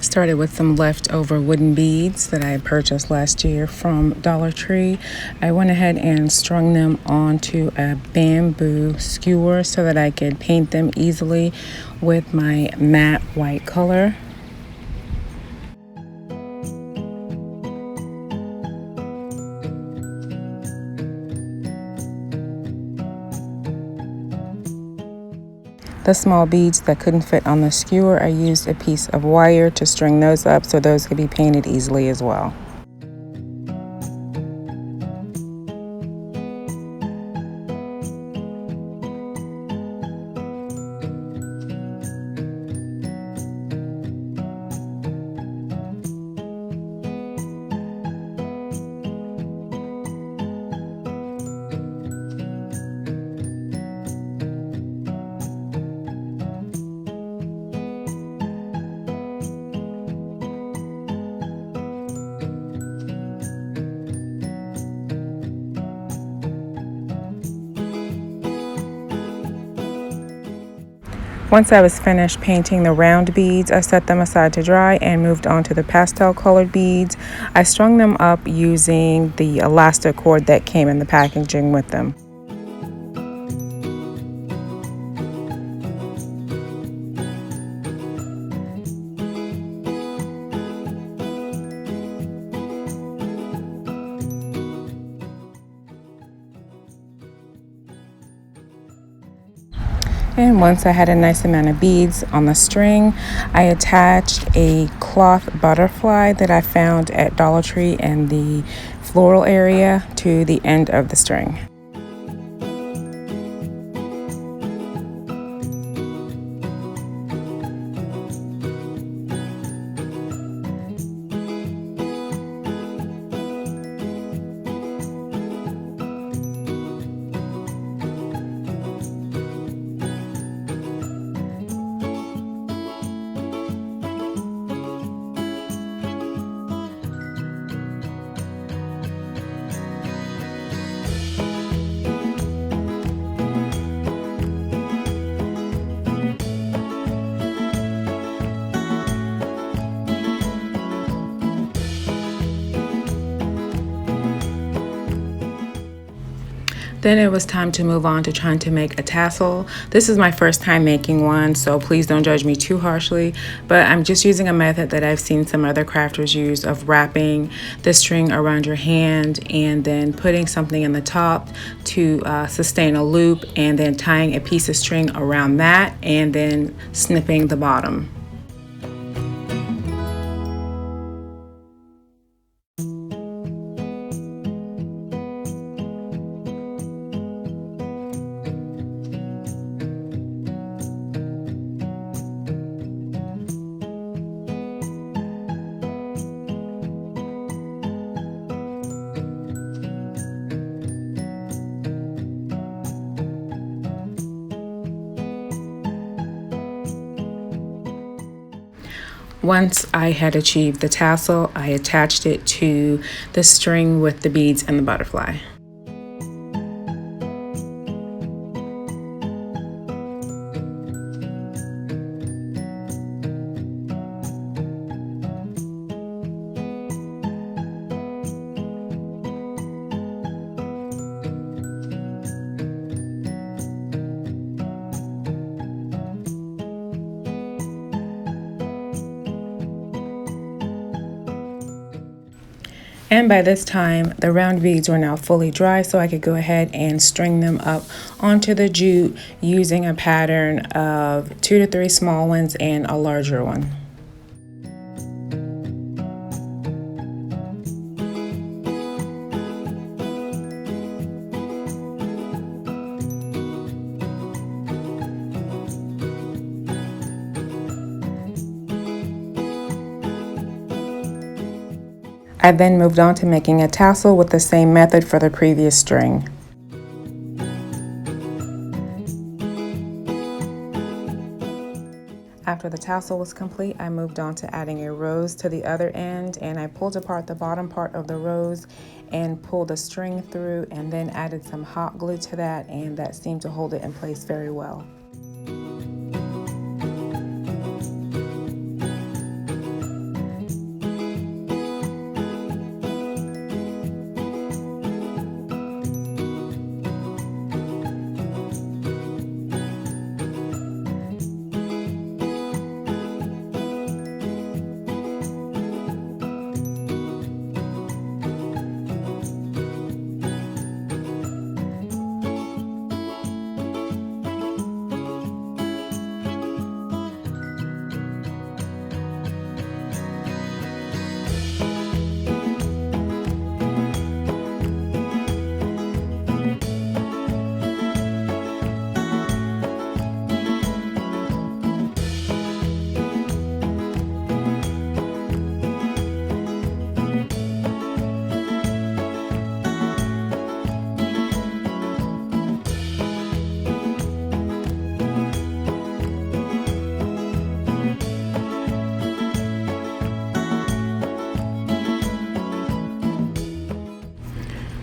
Started with some leftover wooden beads that I had purchased last year from DollarTree. I went ahead and strung them onto a bamboo skewer so that I could paint them easily with my matte white color. The small beads that couldn't fit on the skewer, I used a piece of wire to string those up so those could be painted easily as well. Once I was finished painting the round beads, I set them aside to dry and moved on to the pastel colored beads. I strung them up using the elastic cord that came in the packaging with them. And once I had a nice amount of beads on the string, I attached a cloth butterfly that I found at Dollar Tree in the floral area to the end of the string. Then it was time to move on to trying to make a tassel. This is my first time making one, so please don't judge me too harshly, but I'm just using a method that I've seen some other crafters use of wrapping the string around your hand and then putting something in the top to sustain a loop, and then tying a piece of string around that and then snipping the bottom. Once I had achieved the tassel, I attached it to the string with the beads and the butterfly. And by this time, the round beads were now fully dry, so I could go ahead and string them up onto the jute using a pattern of 2 to 3 small ones and a larger one. I then moved on to making a tassel with the same method for the previous string. After the tassel was complete, I moved on to adding a rose to the other end, and I pulled apart the bottom part of the rose and pulled a string through and then added some hot glue to that, and that seemed to hold it in place very well.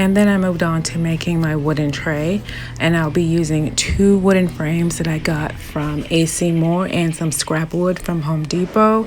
And then I moved on to making my wooden tray, and I'll be using 2 wooden frames that I got from AC Moore and some scrap wood from Home Depot.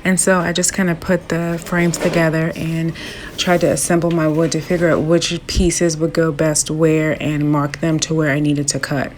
And so I just kind of put the frames together and tried to assemble my wood to figure out which pieces would go best where and mark them to where I needed to cut.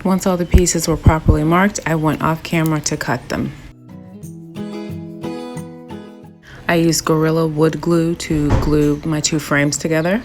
Once all the pieces were properly marked, I went off camera to cut them. I used Gorilla wood glue to glue my 2 frames together.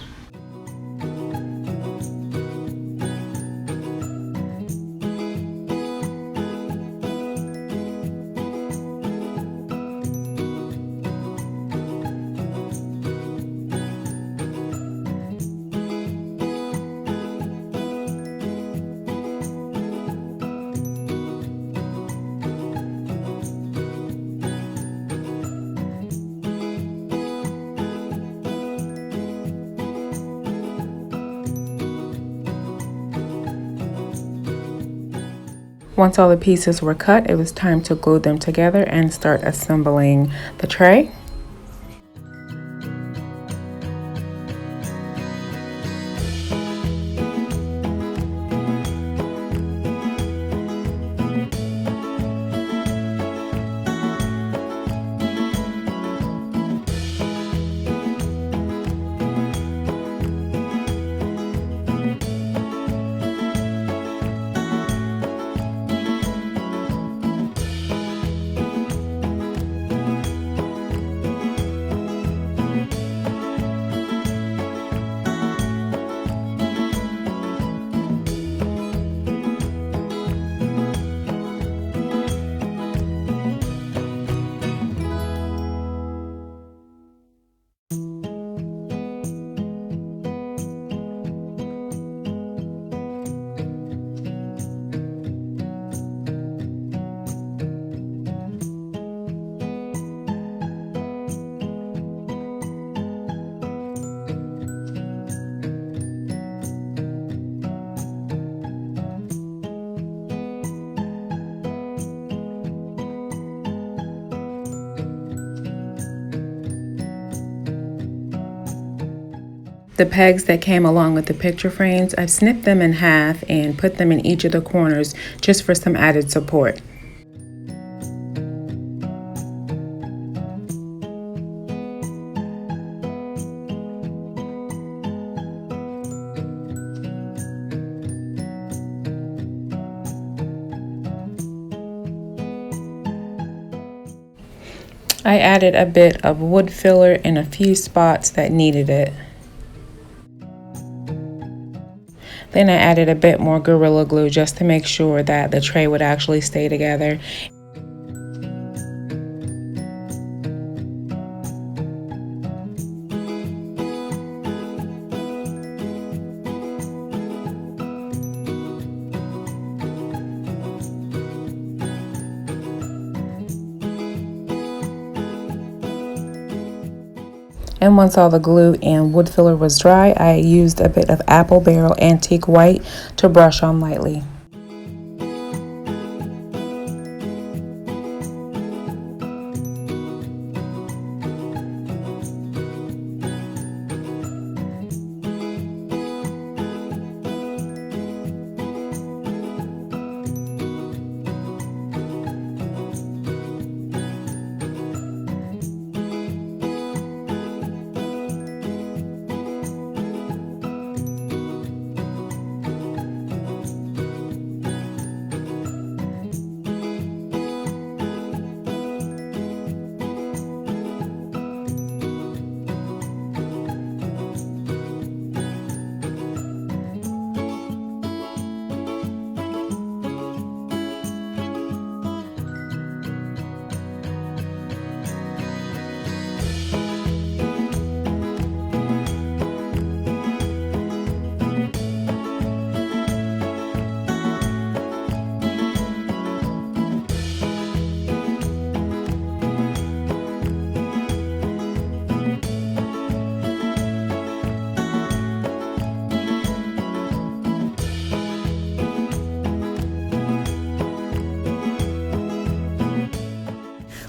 Once all the pieces were cut, it was time to glue them together and start assembling the tray. The pegs that came along with the picture frames, I've snipped them in half and put them in each of the corners just for some added support. I added a bit of wood filler in a few spots that needed it. Then I added a bit more Gorilla Glue just to make sure that the tray would actually stay together. And once all the glue and wood filler was dry, I used a bit of apple barrel antique white to brush on lightly.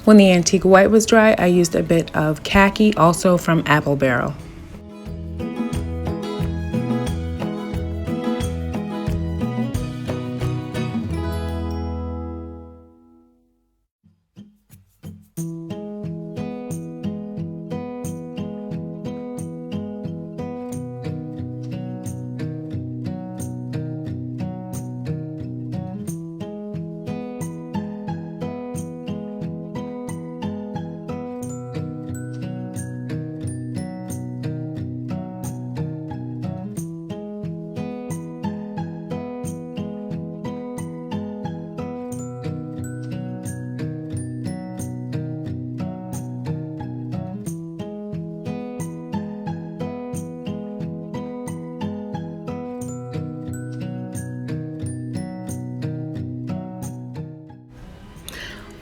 When the antique white was dry, I used a bit of Khaki, also from Apple Barrel.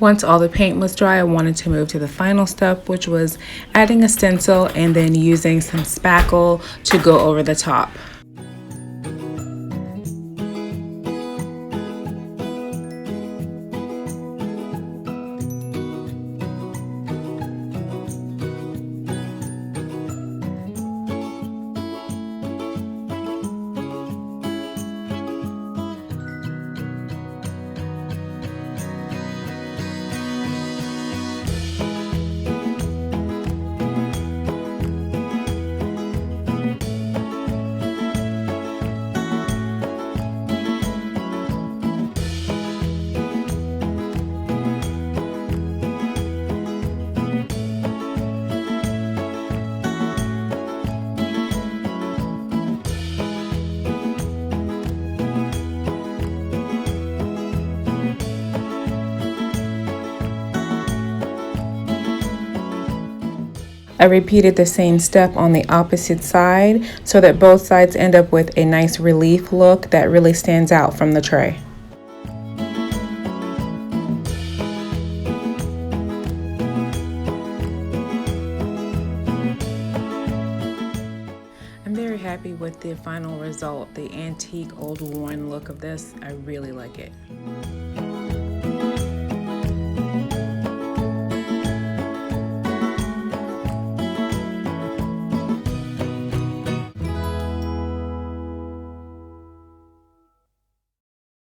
Once all the paint was dry, I wanted to move to the final step, which was adding a stencil and then using some spackle to go over the top. I repeated the same step on the opposite side so that both sides end up with a nice relief look that really stands out from the tray. I'm very happy with the final result, the antique old worn look of this. I really like it.